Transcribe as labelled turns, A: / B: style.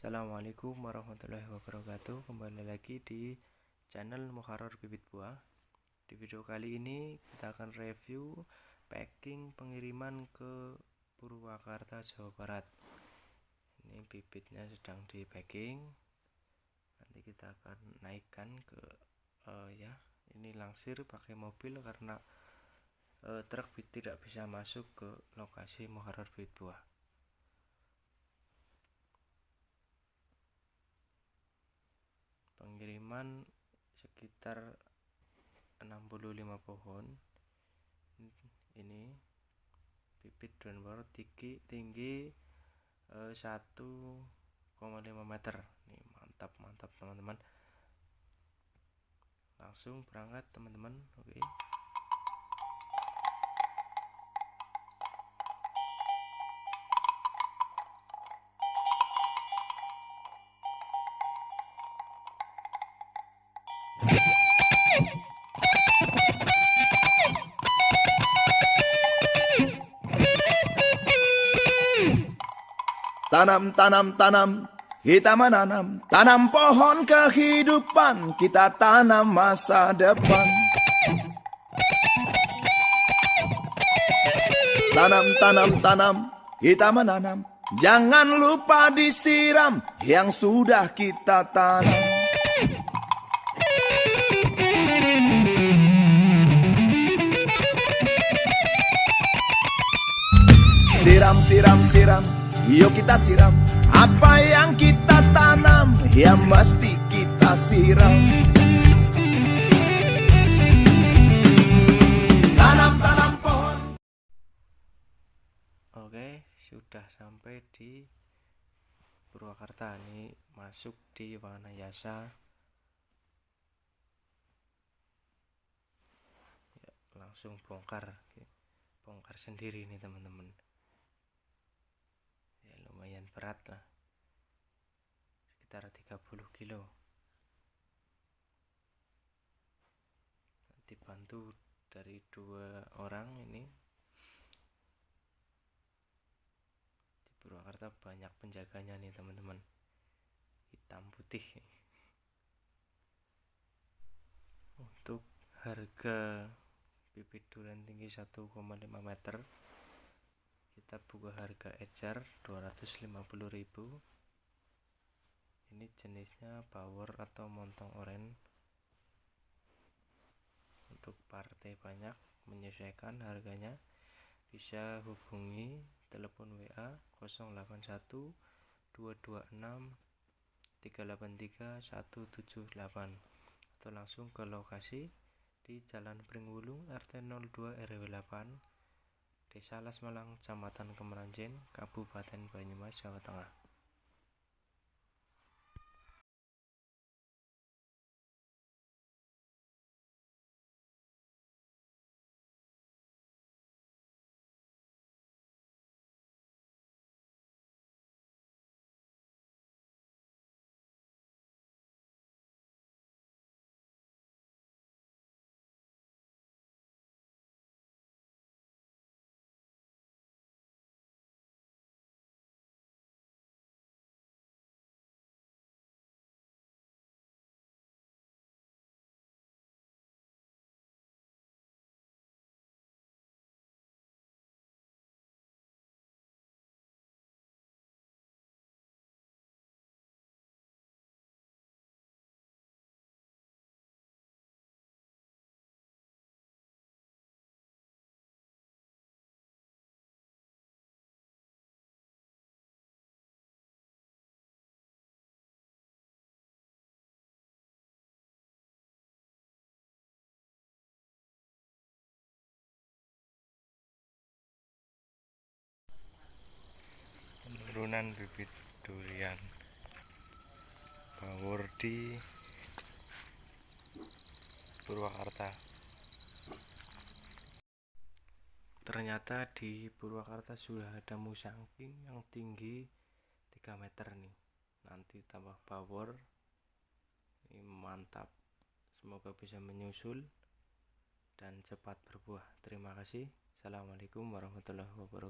A: Assalamualaikum warahmatullahi wabarakatuh. Kembali lagi di channel Muharrar Bibit Buah. Di video kali ini kita akan review packing pengiriman ke Purwakarta, Jawa Barat. Ini bibitnya sedang di packing. Nanti kita akan naikkan ke ini langsir pakai mobil karena truk tidak bisa masuk ke lokasi Muharrar Bibit Buah. Pengiriman sekitar 65 pohon. Ini bibit durian baru tinggi 1,5 meter. Nih, mantap teman-teman. Langsung berangkat teman-teman. Oke.
B: Tanam, kita menanam, tanam pohon kehidupan, kita tanam masa depan. Tanam, kita menanam, jangan lupa disiram yang sudah kita tanam. Siram, yuk kita siram apa yang kita tanam, ya mesti kita siram. Tanam pohon.
A: Oke, sudah sampai di Purwakarta. Ini masuk di Wanayasa. Ya, langsung bongkar sendiri nih teman-teman. Lumayan berat lah, sekitar 30 kilo. Dibantu dari 2 orang. Ini di Purwakarta banyak penjaganya nih teman-teman, hitam putih. Untuk harga bibit durian tinggi 1,5 meter kita buka harga ecer 250.000. Ini jenisnya power atau montong oren. Untuk partai banyak menyesuaikan harganya, bisa hubungi telepon WA 081 226 383 178 atau langsung ke lokasi di Jalan Pringwulung RT 02 RW 8 Desa Lasmalang, Kecamatan Kemeranjen, Kabupaten Banyumas, Jawa Tengah. Penurunan bibit durian bawor di Purwakarta. Ternyata di Purwakarta sudah ada musangking yang tinggi 3 meter nih. Nanti tambah bawor. Ini mantap. Semoga bisa menyusul dan cepat berbuah. Terima kasih. Assalamualaikum warahmatullahi wabarakatuh.